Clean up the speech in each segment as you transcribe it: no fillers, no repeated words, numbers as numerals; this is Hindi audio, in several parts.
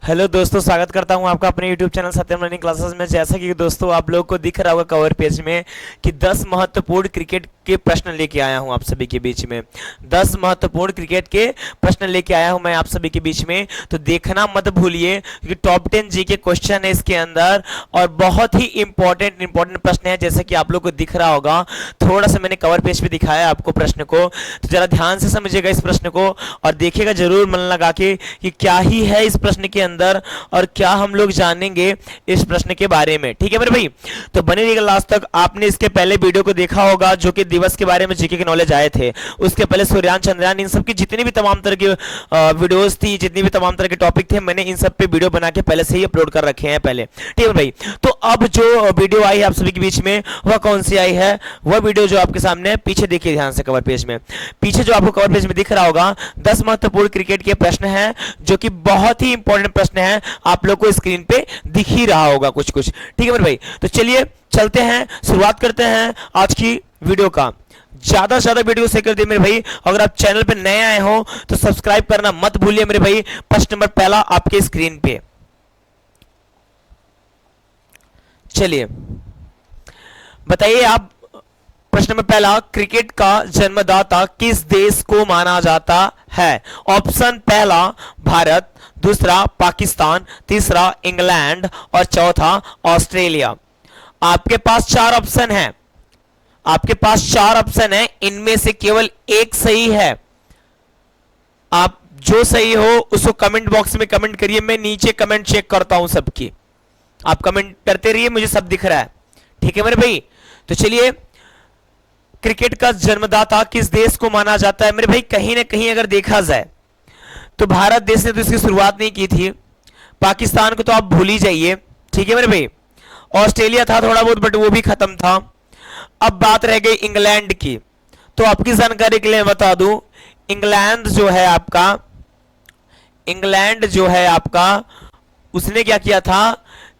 हेलो दोस्तों, स्वागत करता हूं आपका अपने YouTube चैनल सत्यम लर्निंग क्लासेस में। जैसा कि दोस्तों आप लोगों को दिख रहा होगा कवर पेज में कि 10 महत्वपूर्ण क्रिकेट के प्रश्न लेके आया हूं आप सभी के बीच में। 10 महत्वपूर्ण क्रिकेट के प्रश्न लेके आया हूं मैं आप सभी के बीच में, तो देखना मत भूलिए क्योंकि टॉप 10 जी के क्वेश्चन है इसके अंदर और बहुत ही इंपॉर्टेंट प्रश्न है। जैसे कि आप लोग को दिख रहा होगा, थोड़ा सा मैंने कवर पेज पे दिखाया आपको प्रश्न को, तो जरा ध्यान से समझिएगा इस प्रश्न को और देखिएगा जरूर मन लगा के कि क्या ही है इस प्रश्न के अंदर और क्या हम लोग जानेंगे इस प्रश्न के बारे में। ठीक है मेरे भाई, तो बने रहिएगा लास्ट तक। आपने इसके पहले वीडियो को देखा होगा जो कि दिवस के बारे में जीके के नॉलेज आए थे, उसके पहले सूर्यान चंद्रयान इन सब की जितनी भी तमाम तरह की वीडियोस थी, जितनी भी तमाम तरह के टॉपिक थे, मैंने इन सब पे वीडियो बना के पहले से ही अपलोड कर रखे हैं पहले। ठीक है भाई, तो अब जो वीडियो आई है आप सभी के बीच में वह कौन सी आई है? वह वीडियो जो आपके सामने है, पीछे देखिए ध्यान से कवर पेज में। पीछे जो आपको कवर पेज में दिख रहा होगा 10 महत्वपूर्ण क्रिकेट के प्रश्न हैं जो कि बहुत ही इंपॉर्टेंट प्रश्न है, आप लोग को स्क्रीन पे दिख ही रहा होगा कुछ कुछ। ठीक है मेरे भाई, तो चलिए चलते हैं, शुरुआत करते हैं आज की वीडियो का। ज्यादा से ज्यादा वीडियो शेयर कर दिए मेरे भाई। अगर आप चैनल पे नए आए हो तो सब्सक्राइब करना मत भूलिए मेरे भाई। प्रश्न नंबर पहला आपके स्क्रीन पे, चलिए बताइए आप। प्रश्न नंबर पहला, क्रिकेट का जन्मदाता किस देश को माना जाता है? ऑप्शन पहला भारत, दूसरा पाकिस्तान, तीसरा इंग्लैंड और चौथा ऑस्ट्रेलिया। आपके पास 4 ऑप्शन है, आपके पास 4 ऑप्शन है, इनमें से केवल एक सही है। आप जो सही हो उसको कमेंट बॉक्स में कमेंट करिए, मैं नीचे कमेंट चेक करता हूं सबकी, आप कमेंट करते रहिए, मुझे सब दिख रहा है। ठीक है मेरे भाई, तो चलिए, क्रिकेट का जन्मदाता किस देश को माना जाता है? मेरे भाई कहीं ना कहीं अगर देखा जाए तो भारत देश ने तो इसकी शुरुआत नहीं की थी, पाकिस्तान को तो आप भूल ही जाइए। ठीक है मेरे भाई, ऑस्ट्रेलिया था थोड़ा बहुत बट वो भी खत्म था। अब बात रह गई इंग्लैंड की, तो आपकी जानकारी के लिए बता दूं, इंग्लैंड जो है आपका उसने क्या किया था?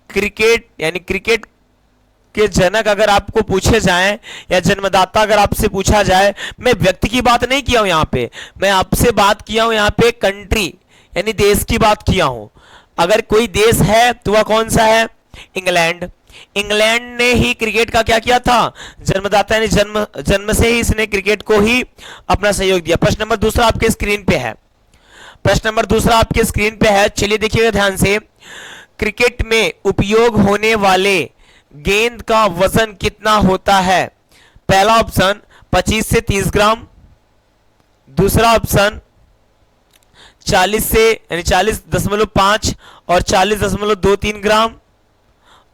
क्रिकेट यानी क्रिकेट के जनक अगर आपको पूछे जाएं या जन्मदाता अगर आपसे पूछा जाए, मैं व्यक्ति की बात नहीं किया हूं यहां पे, मैं आपसे बात किया हूं यहां पे कंट्री यानी देश की बात किया हूं। अगर कोई देश है तो वह कौन सा है? इंग्लैंड। इंग्लैंड ने ही क्रिकेट का क्या किया था? जन्मदाता यानी जन्म से ही इसने क्रिकेट को ही अपना सहयोग दिया। प्रश्न नंबर दूसरा आपके स्क्रीन पे है, प्रश्न नंबर दूसरा आपके स्क्रीन पे है, चलिए देखिएगा ध्यान से। क्रिकेट में उपयोग होने वाले गेंद का वजन कितना होता है? पहला ऑप्शन 25 से 30 ग्राम, दूसरा ऑप्शन 40 से यानी 40.5 और 40.23 ग्राम,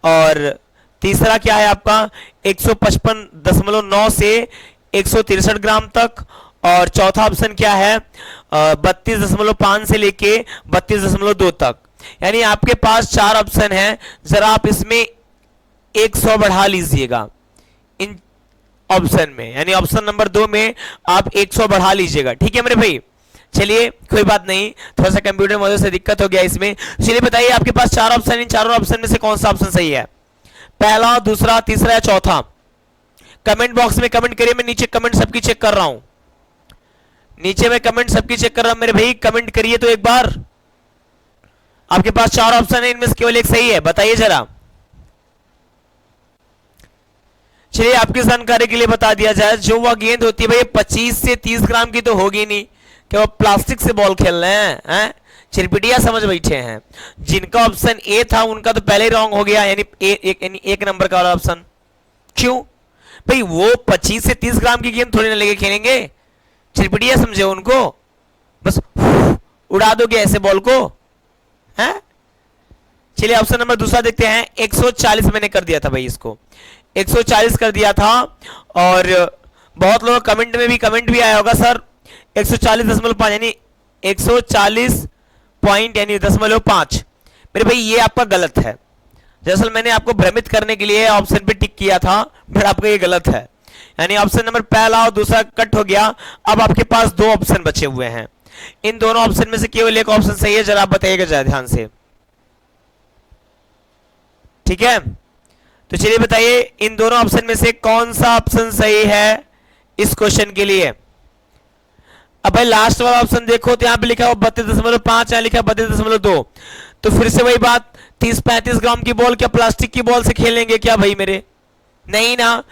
और तीसरा क्या है आपका 155.9 से 163 ग्राम तक, और चौथा ऑप्शन क्या है 32.5 से लेके 32.2 तक। यानी आपके पास 4 ऑप्शन हैं, जरा आप इसमें 100 बढ़ा लीजिएगा इन ऑप्शन में, यानी ऑप्शन नंबर 2 में आप 100 बढ़ा लीजिएगा। ठीक है मेरे भाई, चलिए कोई बात नहीं, थोड़ा सा कंप्यूटर मॉडल से दिक्कत हो गया इसमें। चलिए बताइए आपके पास 4 ऑप्शन, इन चारों ऑप्शन में से कौन सा ऑप्शन सही है? पहला, दूसरा, तीसरा या चौथा? कमेंट बॉक्स में कमेंट करिए, मैं नीचे कमेंट सबकी चेक कर रहा हूं, नीचे मैं कमेंट सबकी चेक कर रहा हूं मेरे भाई, कमेंट करिए तो एक बार। आपके पास 4 ऑप्शन है, इनमें से केवल एक सही है, बताइए जरा। चलिए आपकी जानकारी के लिए बता दिया जाए, जो वह गेंद होती है भाई 25 से 30 ग्राम की तो होगी नहीं, क्या वो प्लास्टिक से बॉल खेल रहे हैं? चिरपिटिया समझ बैठे हैं। जिनका ऑप्शन ए था उनका तो पहले ही रॉन्ग हो गया, यानी एक नंबर का वाला ऑप्शन। क्यों भाई? वो 25 से 30 ग्राम की गेंद थोड़ी ना लेके खेलेंगे, चिरपिटिया समझे उनको, बस उड़ा दोगे ऐसे बॉल को, हैं? चलिए ऑप्शन नंबर दूसरा देखते हैं। 140 मैंने कर दिया था भाई, इसको 140 कर दिया था, और बहुत लोग कमेंट में भी कमेंट भी आया होगा सर 140.5 यानी 140 पॉइंट यानी 0.5। मेरे भाई ये आपका गलत है, दरअसल मैंने आपको भ्रमित करने के लिए ऑप्शन पे टिक किया था, फिर आपका ये गलत है, यानी ऑप्शन नंबर पहला और दूसरा कट हो गया। अब आपके पास 2 ऑप्शन बचे हुए हैं, इन दोनों ऑप्शन में से केवल एक ऑप्शन सही है, जरा आप बताइएगा जरा ध्यान से। ठीक है, तो चलिए बताइए इन दोनों ऑप्शन में से कौन सा ऑप्शन सही है इस क्वेश्चन के लिए? अब भाई लास्ट वाला ऑप्शन देखो तो यहाँ पे लिखा हुआ 32.5, यहाँ लिखा है 32.2। तो फिर से वही बात, 30-35 ग्राम की बॉल क्या प्लास्टिक की बॉल से खेलेंगे क्या भाई मेरे? नहीं ना।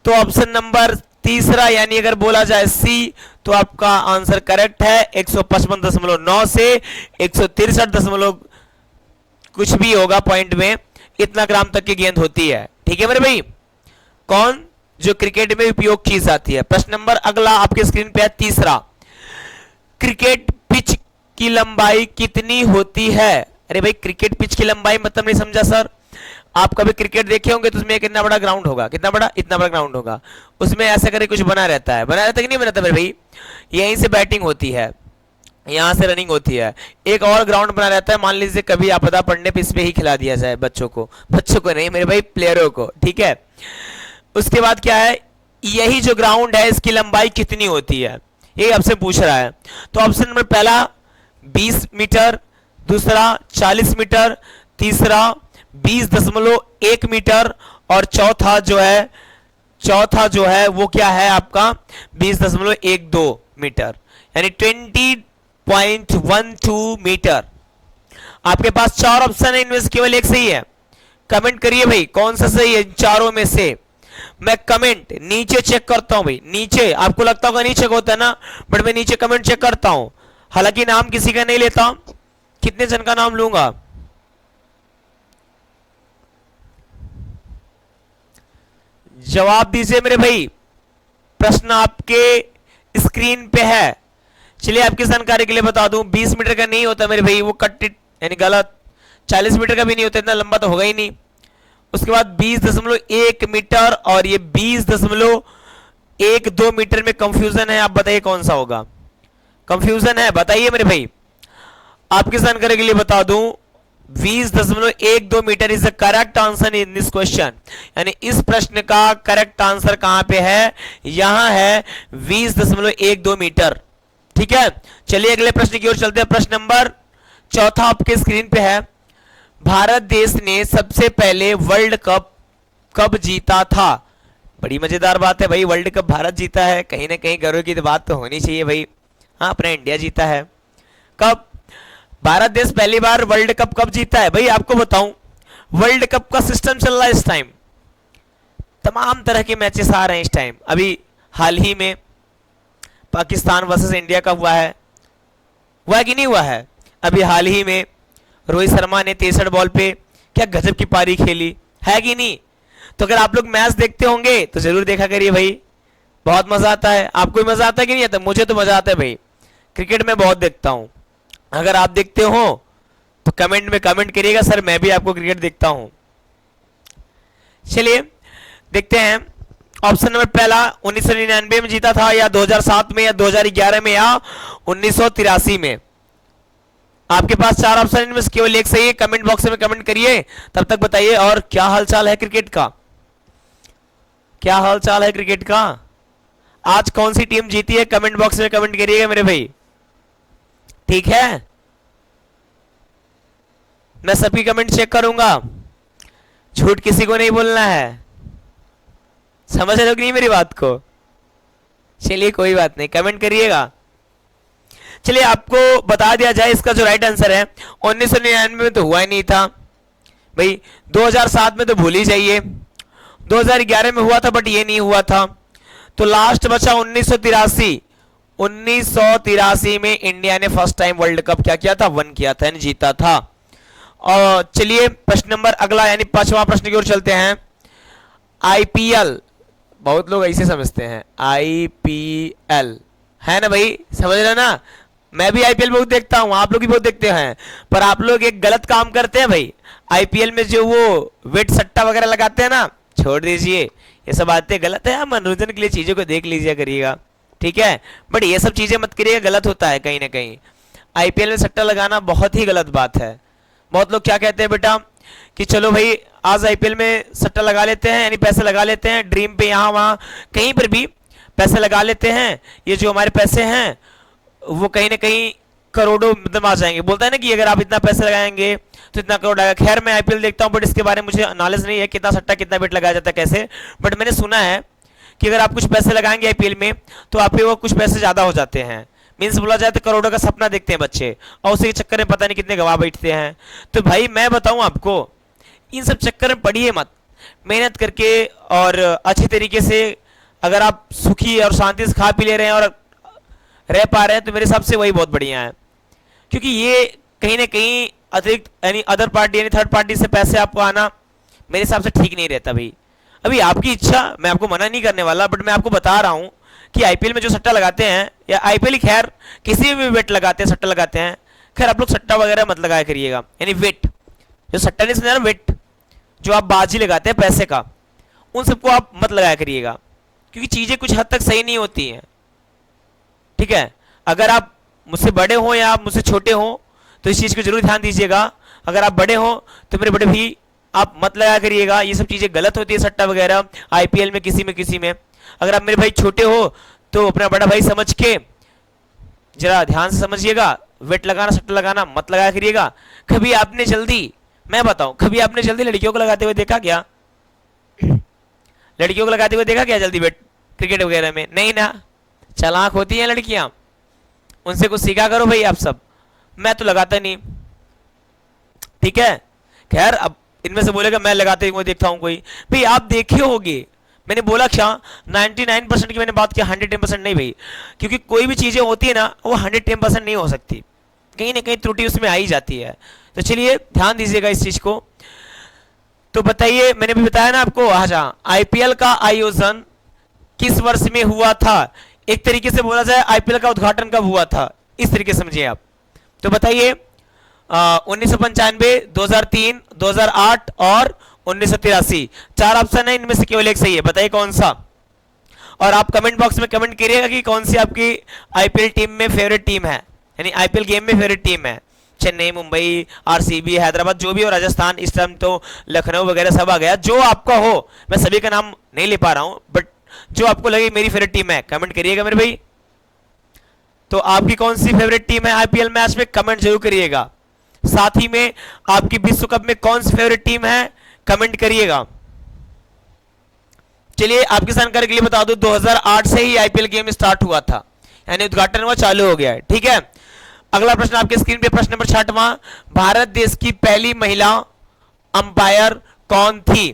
तो ऑप्शन नंबर तीसरा यानी अगर बोला जाए सी, तो आपका आंसर करेक्ट है। 155.9 से 163 कुछ भी होगा पॉइंट में, इतना ग्राम तक की गेंद होती है। ठीक है मेरे भाई, कौन जो क्रिकेट में उपयोग की जाती है। प्रश्न नंबर अगला आपके स्क्रीन पे है तीसरा, क्रिकेट पिच की लंबाई कितनी होती है? अरे भाई क्रिकेट पिच की लंबाई मतलब नहीं समझा सर। आप कभी क्रिकेट देखे होंगे तो उसमें कितना बड़ा ग्राउंड होगा, कितना बड़ा, इतना बड़ा ग्राउंड होगा, उसमें ऐसा करके कुछ बना रहता है, बना रहता है कि नहीं बनता मेरे भाई? यहीं से बैटिंग होती है, यहां से रनिंग होती है, एक और ग्राउंड बना रहता है। मान लीजिए कभी आपदा पड़ने पे इस पे ही खिला दिया जाए बच्चों को नहीं मेरे भाई, प्लेयरों को। ठीक है, उसके बाद क्या है, यही जो ग्राउंड है इसकी लंबाई कितनी होती है, ये आपसे पूछ रहा है। तो ऑप्शन नंबर पहला 20 मीटर, दूसरा 40 मीटर, तीसरा 20.1 मीटर, और चौथा जो है वो क्या है आपका 20.12 मीटर, यानी 20.12 मीटर। आपके पास 4 ऑप्शन है, इनमें से केवल एक सही है। कमेंट करिए भाई कौन सा सही है चारों में से। मैं कमेंट नीचे चेक करता हूं भाई, नीचे। आपको लगता होगा नीचे होता है ना, बट मैं नीचे कमेंट चेक करता हूं, हालांकि नाम किसी का नहीं लेता। कितने जन का नाम लूंगा? जवाब दीजिए मेरे भाई, प्रश्न आपके स्क्रीन पे है। चलिए आपकी जानकारी के लिए बता दूं, 20 मीटर का नहीं होता मेरे भाई, वो कट यानी गलत। 40 मीटर का भी नहीं होता, इतना लंबा तो होगा ही नहीं। उसके बाद 20.1 मीटर और ये 20.12 मीटर में कंफ्यूजन है। आप बताइए कौन सा होगा? कंफ्यूजन है, बताइए मेरे भाई। आपकी जानकारी के लिए बता दूं, 20.12 metre is the correct answer in this question. यानी इस प्रश्न का करेक्ट आंसर कहां पे है? यहां है 20.12 मीटर। ठीक है, चलिए अगले प्रश्न की ओर चलते हैं। प्रश्न नंबर चौथा आपके स्क्रीन पे है, भारत देश ने सबसे पहले वर्ल्ड कप कब जीता था? बड़ी मजेदार बात है भाई, वर्ल्ड कप भारत जीता है, कहीं ना कहीं गर्व की तो बात तो होनी चाहिए भाई। हाँ, अपना इंडिया जीता है। कब भारत देश पहली बार वर्ल्ड कप कब जीता है? भाई आपको बताऊं, वर्ल्ड कप का सिस्टम चल रहा है इस टाइम, तमाम तरह के मैचेस आ रहे हैं इस टाइम। अभी हाल ही में पाकिस्तान वर्सेस इंडिया का हुआ है कि नहीं हुआ है? अभी हाल ही में रोहित शर्मा ने 63 बॉल पे क्या गजब की पारी खेली है कि नहीं? तो अगर आप लोग मैच देखते होंगे तो जरूर देखा करिए भाई, बहुत मजा आता है। आपको भी मजा आता है कि नहीं आता? मुझे तो मजा आता है भाई, क्रिकेट में बहुत देखता हूं। अगर आप देखते हो तो कमेंट में कमेंट करिएगा, सर मैं भी आपको क्रिकेट देखता हूं। चलिए देखते हैं, ऑप्शन नंबर पहला 1999 में जीता था, या 2007 में, या 2011 में, या 1983 में। आपके पास 4 ऑप्शन, इनमें से केवल एक सही है। कमेंट बॉक्स में कमेंट करिए, तब तक बताइए और क्या हालचाल है क्रिकेट का, क्या हालचाल है क्रिकेट का, आज कौन सी टीम जीती है? कमेंट बॉक्स में कमेंट करिएगा मेरे भाई, ठीक है? मैं सबकी कमेंट चेक करूंगा, झूठ किसी को नहीं बोलना है। समझ रहे हो कि नहीं मेरी बात को? चलिए कोई बात नहीं, कमेंट करिएगा। चलिए आपको बता दिया जाए, इसका जो राइट आंसर है 1999 में तो हुआ ही नहीं था भाई, 2007 में तो भूल ही जाइए, 2011 में हुआ था बट ये नहीं हुआ था। तो लास्ट बचा 1983। 1983 में इंडिया ने फर्स्ट टाइम वर्ल्ड कप क्या किया था? वन किया था, यानी जीता था। और चलिए प्रश्न नंबर अगला यानी 5वां प्रश्न की ओर चलते हैं। आईपीएल, बहुत लोग ऐसे समझते हैं, आईपीएल है ना भाई, समझ रहे ना? मैं भी आईपीएल बहुत देखता हूं, आप लोग भी बहुत देखते हैं, पर आप लोग एक गलत काम करते हैं भाई। आईपीएल में जो वो वेट सट्टा वगैरह लगाते हैं ना, छोड़ दीजिए, ये सब बातें गलत है। आप मनोरंजन के लिए चीजों को देख लीजिए करिएगा, ठीक है, बट ये सब चीजें मत करिएगा, गलत होता है कहीं ना कहीं। आईपीएल में सट्टा लगाना बहुत ही गलत बात है। बहुत लोग क्या कहते हैं बेटा कि चलो भाई आज आईपीएल में सट्टा लगा लेते हैं, यानी पैसे लगा लेते हैं, ड्रीम पे यहाँ वहाँ कहीं पर भी पैसे लगा लेते हैं, ये जो हमारे पैसे हैं वो कहीं ना कहीं करोड़ों मतलब आ जाएंगे। बोलता है ना कि अगर आप इतना पैसे लगाएंगे तो इतना करोड़ आएगा। खैर मैं आईपीएल देखता हूँ, बट इसके बारे में मुझे नॉलेज नहीं है कितना सट्टा कितना बेट लगाया जाता है कैसे, बट मैंने सुना है कि अगर आप कुछ पैसे लगाएंगे आईपीएल में तो आपके वो कुछ पैसे ज्यादा हो जाते हैं। मीन्स बोला जाए तो करोड़ों का सपना देखते हैं बच्चे, और उसी के चक्कर में पता नहीं कितने गवा बैठते हैं। तो भाई मैं बताऊं आपको, इन सब चक्कर में पड़िए मत, मेहनत करके और अच्छे तरीके से अगर आप सुखी और शांति से खा पी ले रहे हैं और रह पा रहे हैं तो मेरे हिसाब से वही बहुत बढ़िया है। क्योंकि ये कहीं ना कहीं अतिरिक्त यानी अदर पार्टी यानी थर्ड पार्टी से पैसे आपको आना मेरे हिसाब से ठीक नहीं रहता भाई। अभी आपकी इच्छा, मैं आपको मना नहीं करने वाला, बट मैं आपको बता रहा हूँ कि आईपीएल में जो सट्टा लगाते हैं, या आईपीएल ही खैर किसी भी वेट लगाते हैं, सट्टा लगाते हैं, खैर आप लोग सट्टा वगैरह मत लगाया करिएगा, यानी वेट, जो सट्टा नहीं समझा ना, वेट जो आप बाजी लगाते हैं पैसे का, उन सबको आप मत लगाया करिएगा, क्योंकि चीजें कुछ हद तक सही नहीं होती हैं। ठीक है, अगर आप मुझसे बड़े हो या आप मुझसे छोटे हो तो इस चीज को जरूर ध्यान दीजिएगा। अगर आप बड़े हो तो मेरे बड़े भी आप मत लगाया करिएगा, ये सब चीजें गलत होती है सट्टा वगैरह आईपीएल में किसी में। अगर आप मेरे भाई छोटे हो तो अपना बड़ा भाई समझ के जरा ध्यान से समझिएगा, वेट लगाना सट्टा लगाना मत लगाया करिएगा। कभी आपने जल्दी, मैं बताऊं, कभी आपने जल्दी लड़कियों को लगाते हुए देखा क्या? लड़कियों को लगाते हुए देखा क्या जल्दी वेट क्रिकेट वगैरह में? नहीं ना, चालाक होती हैं लड़कियां, उनसे कुछ सीखा करो भाई आप सब। मैं तो लगाता नहीं। ठीक है, खैर अब इनमें से बोलेगा मैं लगाते हुए देखता हूं कोई, भाई आप देखे होगे, मैंने बोला क्या 99% की मैंने बात किया, 110% नहीं भाई, क्योंकि कोई भी चीजें होती है ना वो 110% नहीं हो सकती, कहीं ना कहीं त्रुटि उसमें आ ही जाती है। तो चलिए ध्यान दीजिएगा इस चीज को। तो बताइए, मैंने भी बताया ना आपको, हाँ, आईपीएल का आयोजन किस वर्ष में हुआ था? एक तरीके से बोला जाए आईपीएल का उद्घाटन कब हुआ था, इस तरीके से समझिए आप। तो बताइए 1995, 2003, 2008 और 1983। 4 ऑप्शन है, इनमें से केवल एक सही है, बताइए कौन सा। और आप कमेंट बॉक्स में कमेंट करिएगा कि कौन सी आपकी आईपीएल टीम में फेवरेट टीम है, यानी आईपीएल गेम में फेवरेट टीम है। चेन्नई, मुंबई, आरसीबी, हैदराबाद, जो भी हो, राजस्थान, इस टाइम तो लखनऊ वगैरह सब आ गया, जो आपका हो। मैं सभी का नाम नहीं ले पा रहा हूं, बट जो आपको लगे मेरी फेवरेट टीम है कमेंट करिएगा मेरे भाई। तो आपकी कौन सी फेवरेट टीम है आईपीएल मैच में, कमेंट जरूर करिएगा। साथ ही में आपकी विश्व कप में कौन सी फेवरेट टीम है कमेंट करिएगा। चलिए आपकी जानकारी के लिए बता दूं, 2008 से ही आईपीएल गेम स्टार्ट हुआ था, यानी उद्घाटन हुआ, चालू हो गया है। ठीक है, अगला प्रश्न आपके स्क्रीन पे, प्रश्न नंबर 6वां, भारत देश की पहली महिला अंपायर कौन थी?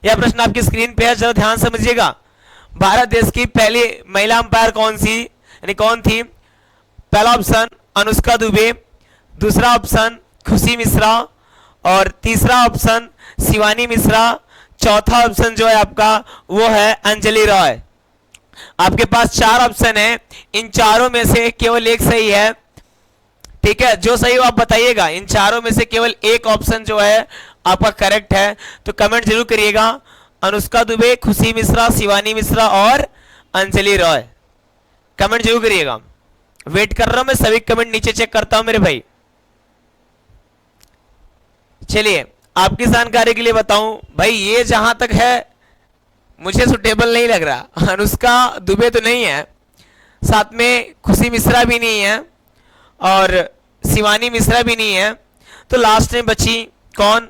यह प्रश्न आपकी स्क्रीन पे है, जरा ध्यान समझिएगा। भारत देश की पहली महिला अंपायर कौन सी, यानी कौन थी? पहला ऑप्शन अनुष्का दुबे, दूसरा ऑप्शन खुशी मिश्रा, और तीसरा ऑप्शन शिवानी मिश्रा, चौथा ऑप्शन जो है आपका वो है अंजलि रॉय। आपके पास 4 ऑप्शन है, इन चारों में से केवल एक सही है। ठीक है, जो सही हो आप बताइएगा, इन चारों में से केवल एक ऑप्शन जो है आपका करेक्ट है, तो कमेंट जरूर करिएगा। अनुष्का दुबे, खुशी मिश्रा, शिवानी मिश्रा और अंजलि रॉय, कमेंट जरूर करिएगा। वेट कर रहा हूं मैं, सभी कमेंट नीचे चेक करता हूं मेरे भाई। चलिए आपकी जानकारी के लिए बताऊं भाई, ये जहां तक है मुझे सुटेबल नहीं लग रहा। अनुष्का दुबे तो नहीं है, साथ में खुशी मिश्रा भी नहीं है और शिवानी मिश्रा भी नहीं है, तो लास्ट में बची कौन?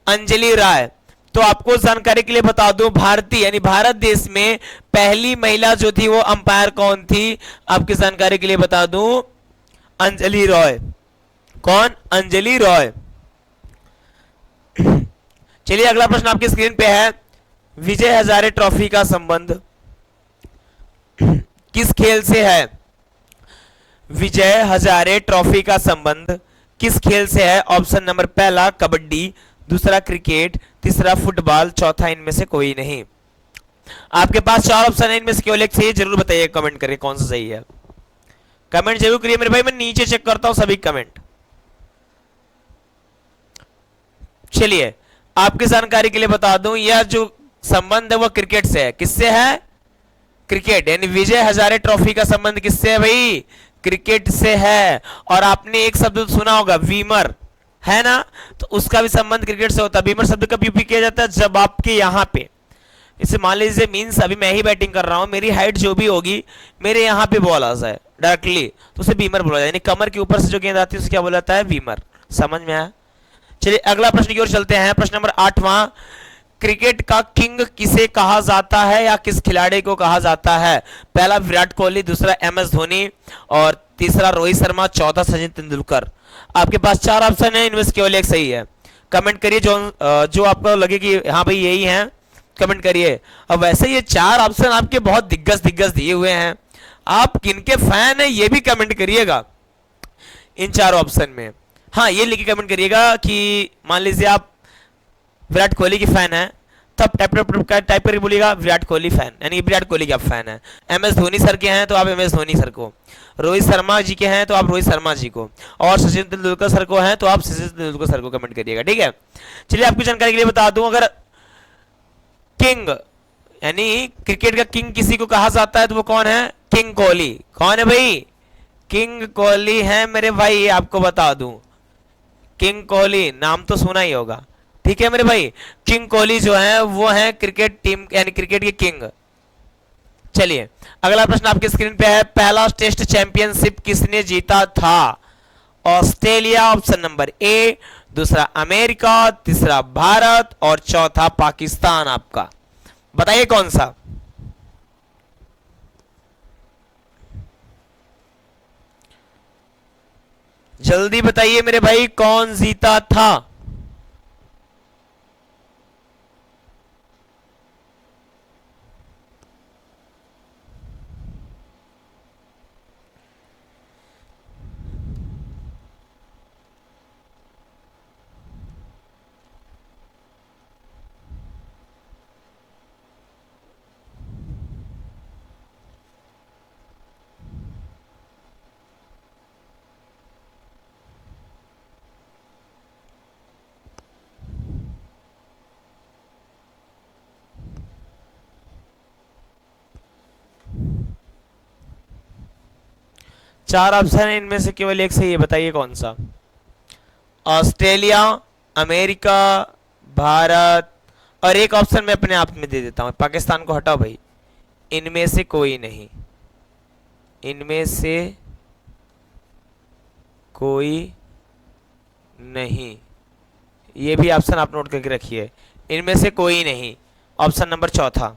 अंजलि राय। तो आपको जानकारी के लिए बता दूं, भारतीय यानी भारत देश में पहली महिला जो थी वो अंपायर कौन थी? आपकी जानकारी के लिए बता दूं, अंजलि रॉय। कौन? अंजलि रॉय। चलिए अगला प्रश्न आपकी स्क्रीन पे है, विजय हजारे ट्रॉफी का संबंध किस खेल से है? विजय हजारे ट्रॉफी का संबंध किस खेल से है? ऑप्शन नंबर पहला कबड्डी, दूसरा क्रिकेट, तीसरा फुटबॉल, चौथा इनमें से कोई नहीं। आपके पास 4 ऑप्शन है, इनमें से केवल एक सही, जरूर बताइए, कमेंट करिए कौन सा सही है, कमेंट जरूर करिए मेरे भाई, मैं नीचे चेक करता हूं सभी कमेंट। चलिए आपकी जानकारी के लिए बता दूं, यह जो संबंध है वो क्रिकेट से है। किससे है? क्रिकेट, यानी विजय हजारे ट्रॉफी का संबंध किससे है भाई? क्रिकेट से है। और आपने एक शब्द सुना होगा वीमर, है ना, तो उसका भी संबंध क्रिकेट से होता है। वीमर शब्द कब यूज किया जाता है? जब आपके यहाँ पे, इसे मान लीजिए मीन्स अभी मैं ही बैटिंग कर रहा हूं, मेरी हाइट जो भी होगी, मेरे यहाँ पे बॉल आ जाए डायरेक्टली, तो उसे वीमर बोला जाए, यानी कमर के ऊपर से जो गेंद आती है उसे क्या बोला जाता है? वीमर। समझ में आया? चलिए अगला प्रश्न की ओर चलते हैं, प्रश्न नंबर 8वां, क्रिकेट का किंग किसे कहा जाता है या किस खिलाड़ी को कहा जाता है? पहला विराट कोहली, दूसरा MS धोनी और तीसरा रोहित शर्मा, चौथा सचिन तेंदुलकर। आपके पास 4 ऑप्शन है, इनमें से केवल एक सही है। कमेंट करिए जो आपको लगे कि हाँ भाई यही है, कमेंट करिए। अब वैसे ये 4 ऑप्शन आपके बहुत दिग्गज दिए हुए हैं, आप किनके फैन हैं ये भी कमेंट करिएगा इन 4 ऑप्शन में। हाँ, ये लिख के कमेंट करिएगा कि मान लीजिए आप विराट कोहली की फैन है, तब टाइप करके बोलिएगा विराट कोहली फैन, यानी विराट कोहली के आप फैन हैं। MS धोनी सर के हैं तो आप MS धोनी सर को, रोहित शर्मा जी के हैं तो आप रोहित शर्मा जी को, और सचिन तेंदुलकर सर को हैं तो आप सचिन तेंदुलकर सर को कमेंट करिएगा, ठीक है। चलिए आपकी जानकारी के लिए बता दूं, अगर किंग यानी क्रिकेट का किंग किसी को कहा जाता है तो वो कौन है? किंग कोहली। कौन है भाई? किंग कोहली है मेरे भाई, आपको बता दूं, किंग कोहली नाम तो सुना ही होगा, ठीक है मेरे भाई। किंग कोहली जो है वो है क्रिकेट टीम यानी क्रिकेट के किंग। चलिए अगला प्रश्न आपकी स्क्रीन पे है, पहला टेस्ट चैंपियनशिप किसने जीता था? ऑस्ट्रेलिया ऑप्शन नंबर ए, दूसरा अमेरिका, तीसरा भारत और चौथा पाकिस्तान। आपका बताइए कौन सा? जल्दी बताइए मेरे भाई, कौन जीता था? चार ऑप्शन है, इनमें से केवल एक सही है, बताइए कौन सा? ऑस्ट्रेलिया, अमेरिका, भारत और एक ऑप्शन मैं अपने आप में दे देता हूं, पाकिस्तान को हटाओ भाई। इनमें से कोई नहीं, इनमें से कोई नहीं, ये भी ऑप्शन आप नोट करके रखिए, इनमें से कोई नहीं। ऑप्शन नंबर चौथा,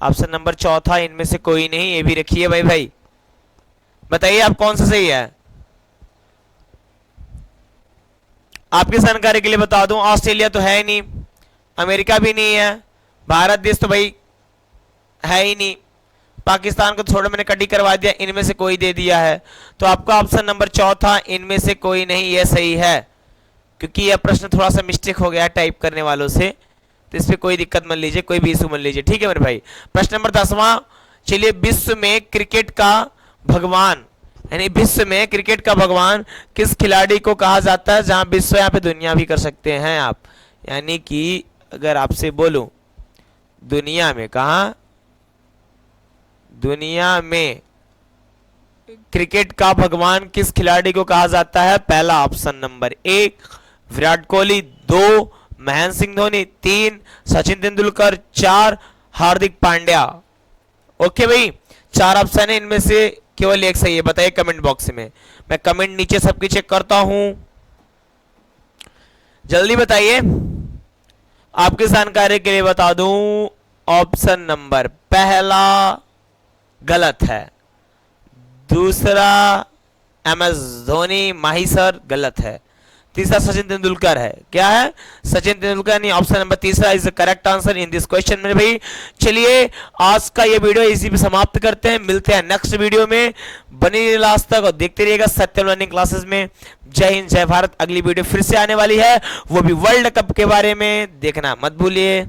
ऑप्शन नंबर चौथा, इनमें से कोई नहीं, ये भी रखिए भाई। बताइए आप कौन सा सही है? आपकी जानकारी के लिए बता दूं, ऑस्ट्रेलिया तो है ही नहीं, अमेरिका भी नहीं है, भारत देश तो भाई है ही नहीं, पाकिस्तान को थोड़ा मैंने कटी करवा दिया, इनमें से कोई दे दिया है, तो आपका ऑप्शन नंबर चौथा, इनमें से कोई नहीं, ये सही है। क्योंकि यह प्रश्न थोड़ा सा मिस्टेक हो गया टाइप करने वालों से, तो इस पर कोई दिक्कत मत लीजिए, कोई भी इशू मत लीजिए, ठीक है मेरे भाई। प्रश्न नंबर 10वां, चलिए विश्व में क्रिकेट का भगवान यानी विश्व में क्रिकेट का भगवान किस खिलाड़ी को कहा जाता है? जहां विश्व यहाँ पे दुनिया भी कर सकते हैं आप, यानी कि अगर आपसे बोलूं दुनिया में, कहा दुनिया में क्रिकेट का भगवान किस खिलाड़ी को कहा जाता है? पहला option number 1 Virat Kohli, 2 Mahendra Singh Dhoni, 3 Sachin Tendulkar, 4 Hardik Pandya. Okay भाई, 4 ऑप्शन है, इनमें से केवल एक सही है, बताइए कमेंट बॉक्स में। मैं कमेंट नीचे सबकी चेक करता हूं, जल्दी बताइए। आपकी जानकारी के लिए बता दूं, ऑप्शन नंबर पहला गलत है, दूसरा MS धोनी माही सर गलत है, तीसरा सचिन तेंदुलकर है। क्या है? सचिन तेंदुलकर, नहीं, ऑप्शन नंबर तीसरा is the correct answer in this question मेरे भाई। चलिए आज का ये वीडियो इसी पे समाप्त करते हैं, मिलते हैं नेक्स्ट वीडियो में, बने रहिए लास्ट तक और देखते रहिएगा सत्यम लर्निंग क्लासेस में। जय हिंद, जय भारत। अगली वीडियो फिर से आने वाली है, वो भी वर्ल्ड कप के बारे में, देखना मत भूलिए।